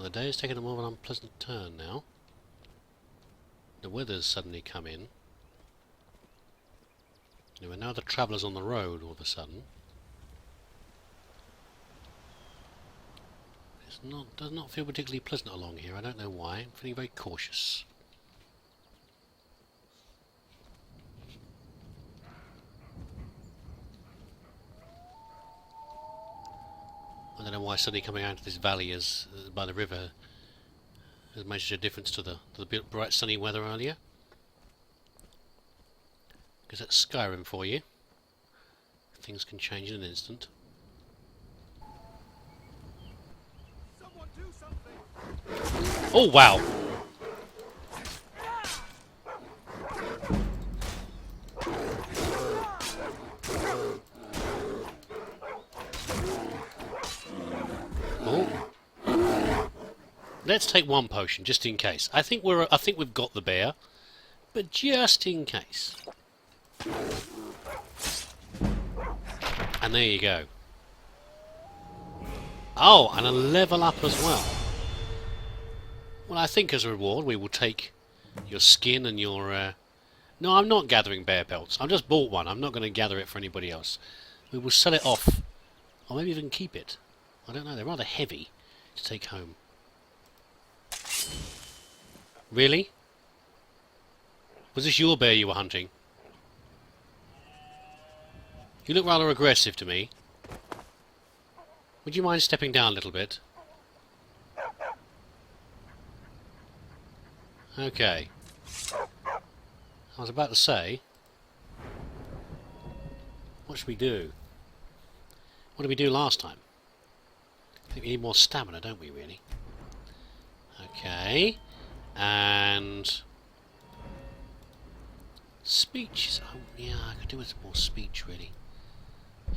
the day is taking a more of an unpleasant turn now. The weather's suddenly come in. There are no other travellers on the road all of a sudden. Does not feel particularly pleasant along here. I don't know why. I'm feeling very cautious. I don't know why suddenly coming out of this valley by the river has made such a difference to the bright sunny weather earlier. Because that's Skyrim for you. Things can change in an instant. Oh wow! Oh. Let's take one potion just in case. I think we've got the bear, but just in case. And there you go. Oh, and a level up as well. Well, I think as a reward we will take your skin and your... No, I'm not gathering bear pelts. I've just bought one. I'm not going to gather it for anybody else. We will sell it off. Or maybe even keep it. I don't know. They're rather heavy to take home. Really? Was this your bear you were hunting? You look rather aggressive to me. Would you mind stepping down a little bit? Okay. I was about to say, what should we do? What did we do last time? I think we need more stamina, don't we, really? Okay. And... speech. Oh, yeah, I could do with some more speech, really.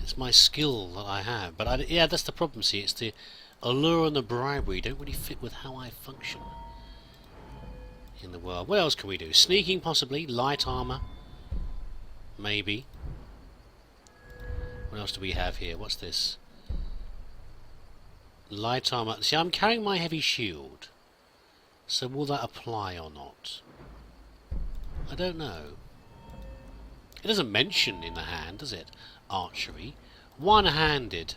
It's my skill that I have. But, yeah, that's the problem, see. It's the allure and the bribery don't really fit with how I function in the world. What else can we do? Sneaking, possibly. Light armour. Maybe. What else do we have here? What's this? Light armour. See, I'm carrying my heavy shield. So will that apply or not? I don't know. It doesn't mention in the hand, does it? Archery. One-handed.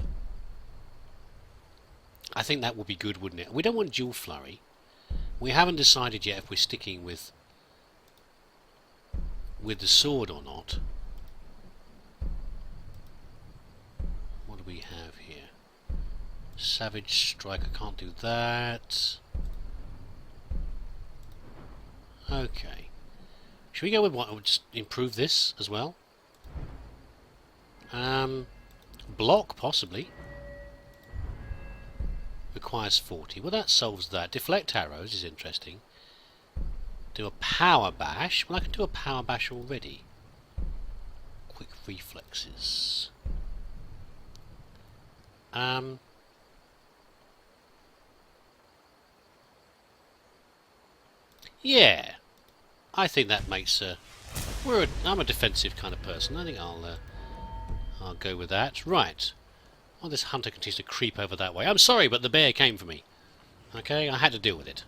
I think that would be good, wouldn't it? We don't want dual flurry. We haven't decided yet if we're sticking with the sword or not. What do we have here? Savage Strike. I can't do that. Okay. Should we go with what? We'll just improve this as well. Block, possibly. Requires 40. Well, that solves that. Deflect arrows is interesting. Do a power bash. Well, I can do a power bash already. Quick reflexes. Yeah. I think that makes I'm a defensive kind of person. I think I'll go with that. Right. Oh, this hunter continues to creep over that way. I'm sorry, but the bear came for me. Okay, I had to deal with it.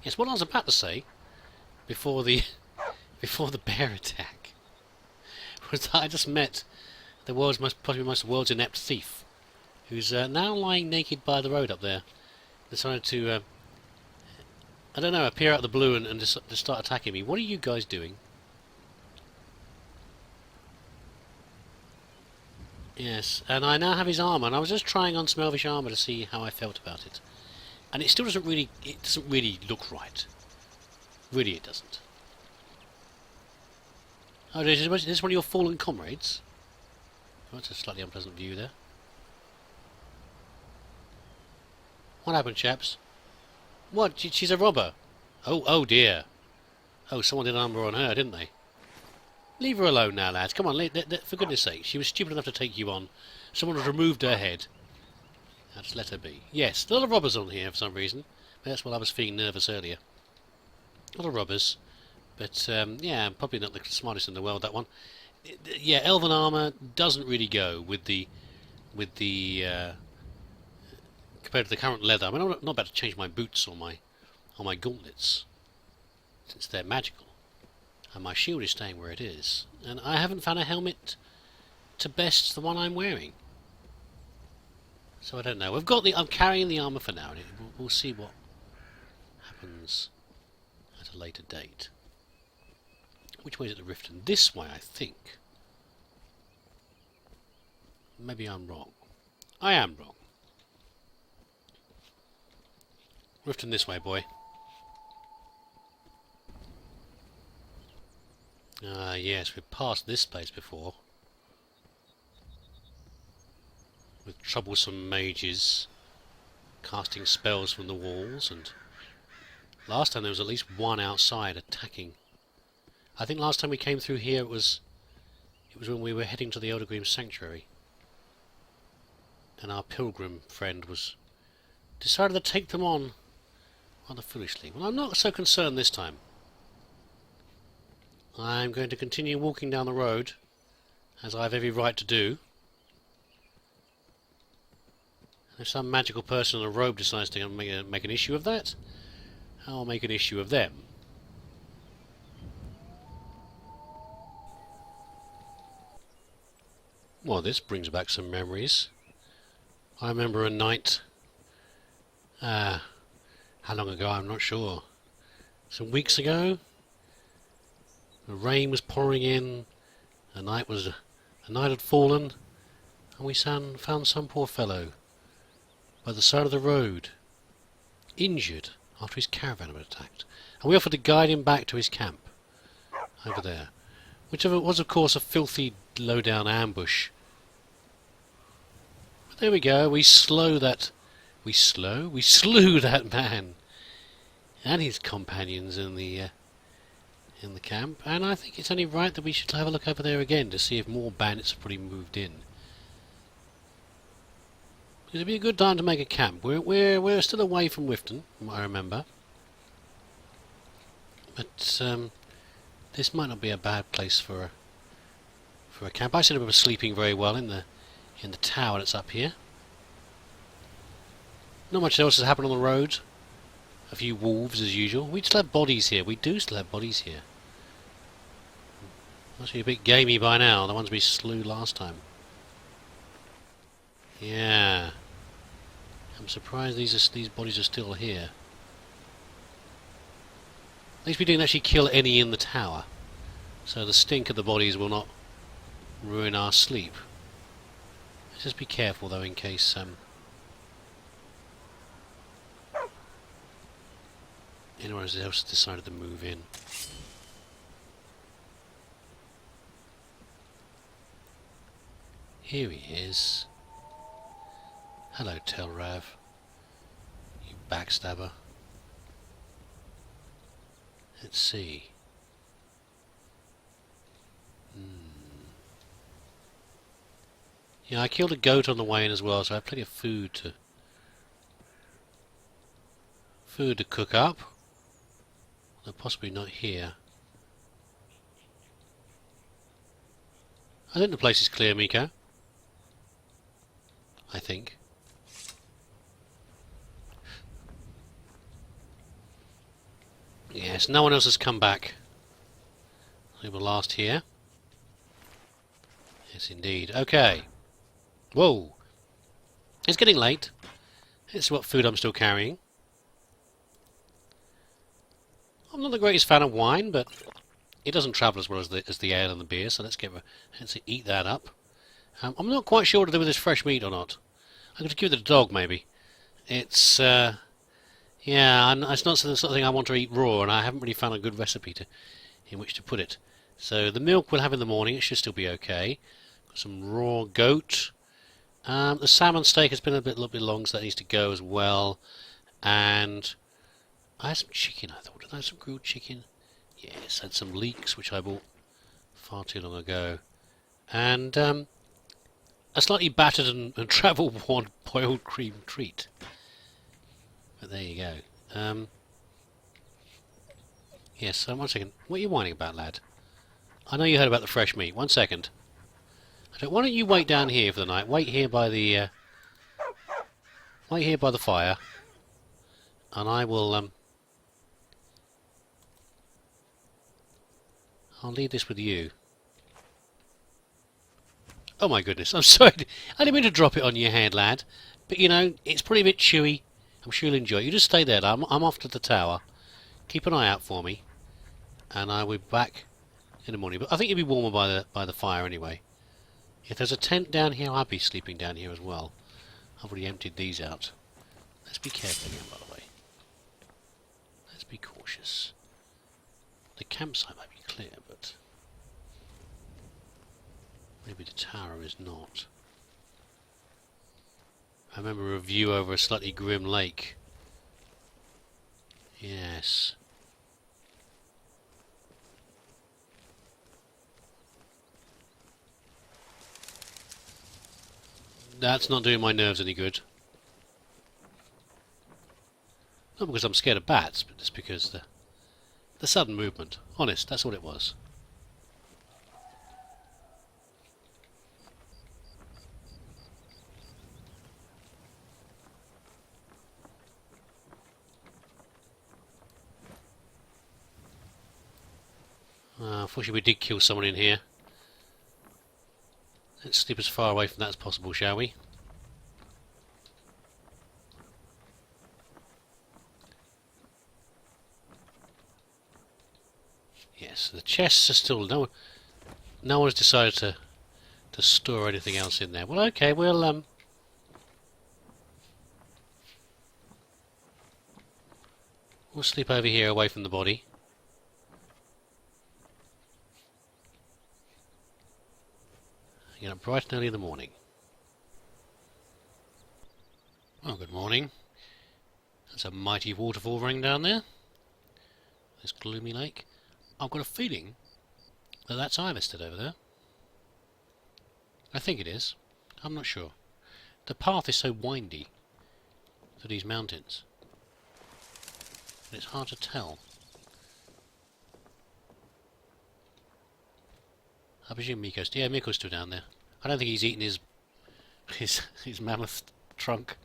Yes, what I was about to say before the bear attack was that I just met the world's possibly most world's inept thief, who's now lying naked by the road up there. Decided to I don't know, appear out of the blue and just start attacking me. What are you guys doing? Yes, and I now have his armour, and I was just trying on some elvish armour to see how I felt about it. And it still doesn't really look right. Really it doesn't. Oh, is this one of your fallen comrades? Oh, that's a slightly unpleasant view there. What happened, chaps? What? She's a robber? Oh dear. Oh, someone did a number on her, didn't they? Leave her alone now, lads. Come on, for goodness sake. She was stupid enough to take you on. Someone has removed her head. Now just let her be. Yes, a lot of robbers on here for some reason. That's why I was feeling nervous earlier. A lot of robbers. But, yeah, probably not the smartest in the world, that one. Yeah, elven armour doesn't really go with the compared to the current leather. I mean, I'm not about to change my boots or my gauntlets, since they're magical. And my shield is staying where it is. And I haven't found a helmet to best the one I'm wearing. So I don't know. I'm carrying the armour for now, and we'll see what happens at a later date. Which way is it to Riften? This way, I think. Maybe I'm wrong. I am wrong. Riften this way, boy. Ah, yes, we've passed this place before. With troublesome mages casting spells from the walls, and last time there was at least one outside attacking. I think last time we came through here it was when we were heading to the Eldergrim Sanctuary, and our pilgrim friend decided to take them on rather foolishly. Well, I'm not so concerned this time. I'm going to continue walking down the road, as I have every right to do. If some magical person in a robe decides to make an issue of that, I'll make an issue of them. Well, this brings back some memories. I remember a night, how long ago I'm not sure, some weeks ago. The rain was pouring in, the night had fallen, and we found some poor fellow by the side of the road, injured after his caravan had been attacked, and we offered to guide him back to his camp over there, which was of course a filthy low-down ambush. But there we go, we slew that man and his companions in the camp, and I think it's only right that we should have a look over there again to see if more bandits have probably moved in. It'd be a good time to make a camp. We're still away from Riften, from what I remember, but this might not be a bad place for a camp. I seem to be sleeping very well in the tower that's up here. Not much else has happened on the road. A few wolves as usual. We still have bodies here. We do still have bodies here. Must be a bit gamey by now, the ones we slew last time. Yeah. I'm surprised these bodies are still here. At least we didn't actually kill any in the tower, so the stink of the bodies will not ruin our sleep. Let's just be careful though, in case anyone else decided to move in. Here he is. Hello, Telrav. You backstabber. Let's see. Yeah, I killed a goat on the way in as well, so I have plenty of food to cook up. Though possibly not here. I think the place is clear, Miko. I think. Yes, no one else has come back. We were last here. Yes, indeed. Okay. Whoa. It's getting late. Let's see what food I'm still carrying. I'm not the greatest fan of wine, but it doesn't travel as well as the ale and the beer, so let's eat that up. I'm not quite sure what to do with this fresh meat or not. I'm going to give it to the dog, maybe. It's, yeah, it's not something I want to eat raw, and I haven't really found a good recipe in which to put it. So the milk we'll have in the morning, it should still be okay. Got some raw goat. The salmon steak has been a little bit long, so that needs to go as well. And I had some chicken, I thought. Did I have some grilled chicken? Yes, I had some leeks, which I bought far too long ago. And a slightly battered and travel-worn boiled cream treat. But there you go. Yes, so 1 second. What are you whining about, lad? I know you heard about the fresh meat. 1 second. Why don't you wait down here for the night? Wait here by the... Wait here by the fire, and I will, I'll leave this with you. Oh my goodness, I'm sorry, I didn't mean to drop it on your head, lad. But you know, it's probably a bit chewy. I'm sure you'll enjoy it. You just stay there, lad. I'm off to the tower. Keep an eye out for me, and I will be back in the morning. But I think you'll be warmer by the fire anyway. If there's a tent down here, I'll be sleeping down here as well. I've already emptied these out. Let's be careful again, by the way. Let's be cautious. The campsite might be clear, but maybe the tower is not. I remember a view over a slightly grim lake. Yes. That's not doing my nerves any good. Not because I'm scared of bats, but just because the sudden movement. Honest, that's what it was. Unfortunately we did kill someone in here. Let's sleep as far away from that as possible, shall we? Yes, the chests are still... No one's decided to store anything else in there. Well, okay, we'll sleep over here away from the body. Get up bright and early in the morning. Well, good morning. There's a mighty waterfall running down there. This gloomy lake. I've got a feeling that that's Iverstead over there. I think it is. I'm not sure. The path is so windy through these mountains. And it's hard to tell. I presume Miko's... Yeah, Miko's still down there. I don't think he's eaten his mammoth trunk.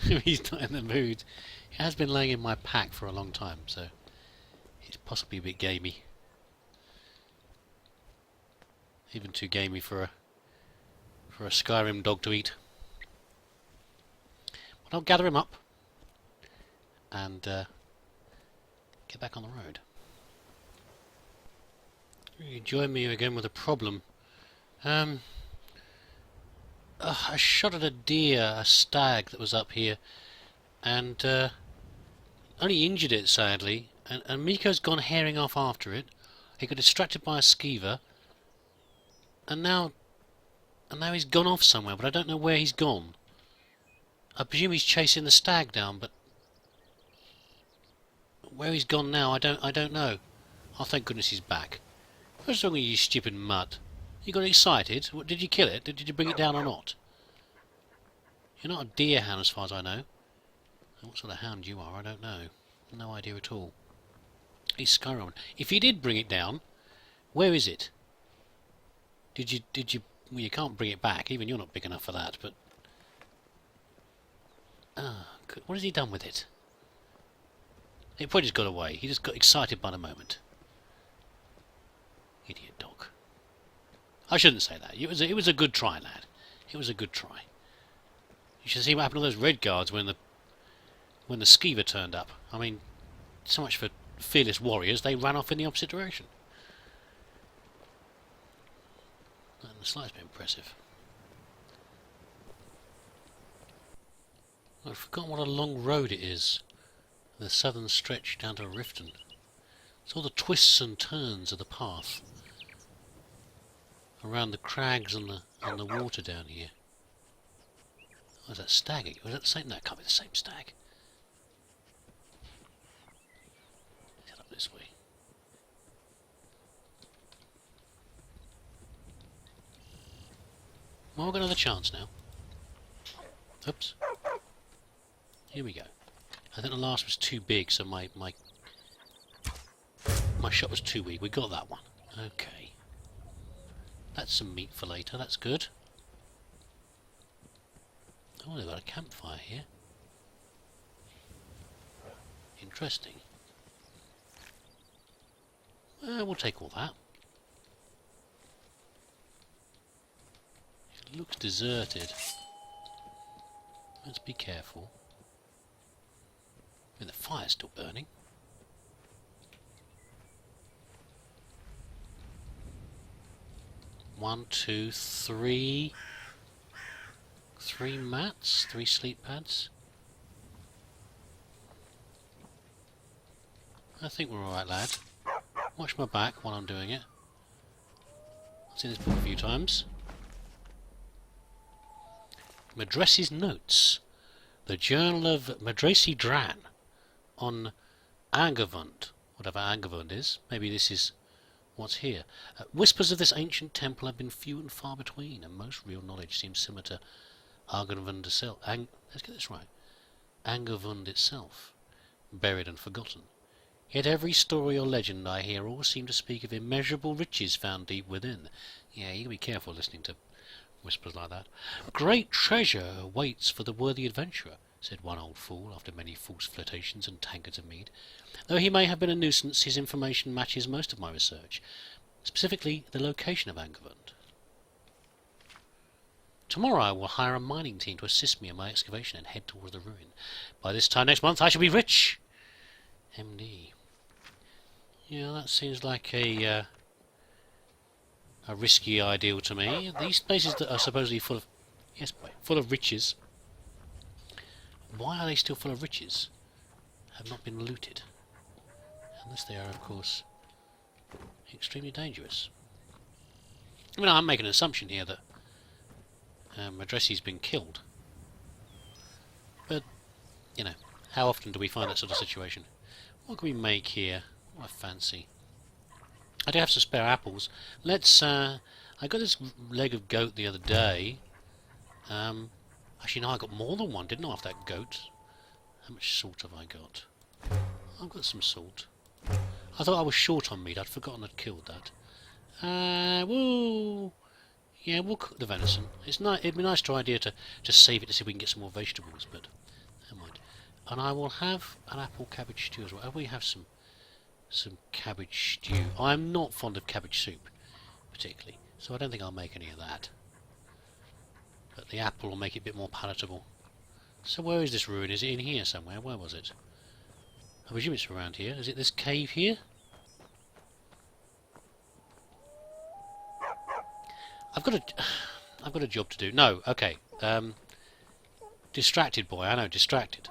He's not in the mood. He has been laying in my pack for a long time, so he's possibly a bit gamey. Even too gamey for a Skyrim dog to eat. But I'll gather him up and get back on the road. You join me again with a problem. I shot at a deer, a stag that was up here, and only injured it sadly. And Miko's gone herring off after it. He got distracted by a skeever, and now he's gone off somewhere, but I don't know where he's gone. I presume he's chasing the stag down, but where he's gone now, I don't know. Oh, thank goodness he's back. What's wrong with you, stupid mutt? You got excited? What, did you kill it? Did you bring it down or not? You're not a deer hound as far as I know. What sort of hound you are, I don't know. No idea at all. He's Skyrim. If you did bring it down, where is it? Did you... Well, you can't bring it back. Even you're not big enough for that, but... what has he done with it? It probably just got away. He just got excited by the moment. Idiot dog. I shouldn't say that. It was a good try, lad. It was a good try. You should see what happened to those red guards when the skeever turned up. I mean, so much for fearless warriors. They ran off in the opposite direction. Not in the slightest bit impressive. I've forgotten what a long road it is. The southern stretch down to Riften. It's all the twists and turns of the path around the crags and the water down here. Oh, is that stag? Was that the same? No, it can't be the same stag. Head up this way. Well, we've got another chance now. Oops. Here we go. I think the last was too big, so my shot was too weak. We got that one. Okay. That's some meat for later. That's good. Oh, they've got a campfire here. Interesting. We'll take all that. It looks deserted. Let's be careful. I mean, the fire's still burning. One, two, three. 3 mats, 3 sleep pads. I think we're alright, lad. Watch my back while I'm doing it. I've seen this book a few times. Madressi's Notes. The Journal of Madressi Dran on Angevund. Whatever Angevund is. Maybe this is what's here. Whispers of this ancient temple have been few and far between, and most real knowledge seems similar to Angevund itself. Let's get this right. Angevund itself, buried and forgotten. Yet every story or legend I hear all seem to speak of immeasurable riches found deep within. Yeah, you can be careful listening to whispers like that. Great treasure waits for the worthy adventurer, said one old fool after many false flirtations and tankards of mead. Though he may have been a nuisance, his information matches most of my research, specifically the location of Angevund. Tomorrow I will hire a mining team to assist me in my excavation and head towards the ruin. By this time next month I shall be rich! MD. Yeah, that seems like a risky ideal to me. These places that are supposedly full of... Yes, boy, full of riches. Why are they still full of riches? Have not been looted. Unless they are, of course, extremely dangerous. I mean, I'm making an assumption here that Madressi's been killed. But, you know, how often do we find that sort of situation? What can we make here? What a fancy. I do have some spare apples. Let's, I got this leg of goat the other day. Actually, no, I got more than one, didn't I, off that goat? How much salt have I got? I've got some salt. I thought I was short on meat. I'd forgotten I'd killed that. Woo! Yeah, we'll cook the venison. It'd be nice idea to save it to see if we can get some more vegetables, but never mind. And I will have an apple cabbage stew as well. We have some cabbage stew. I'm not fond of cabbage soup, particularly, so I don't think I'll make any of that. But the apple will make it a bit more palatable. So where is this ruin? Is it in here somewhere? Where was it? I presume it's around here. Is it this cave here? I've got a job to do. No, okay. Distracted boy. I know, distracted.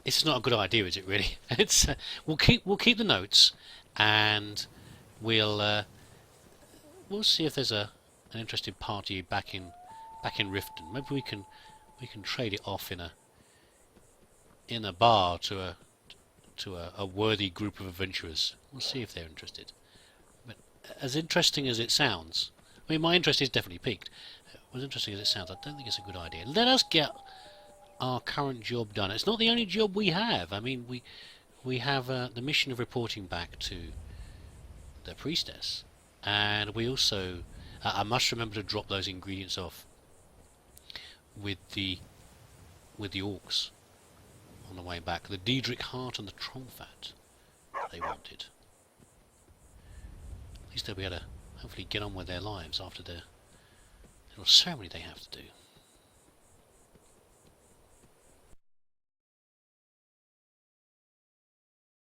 It's not a good idea, is it? Really? It's we'll keep the notes, and we'll see if there's an interested party back in Riften. Maybe we can trade it off in a bar to a worthy group of adventurers. We'll see if they're interested. But as interesting as it sounds, I mean, my interest is definitely piqued. As interesting as it sounds, I don't think it's a good idea. Let us get our current job done. It's not the only job we have. I mean, we have the mission of reporting back to the priestess, and we also I must remember to drop those ingredients off with the orcs on the way back. The Diedrich heart and the troll fat they wanted. At least they'll be able to hopefully get on with their lives after the little ceremony they have to do.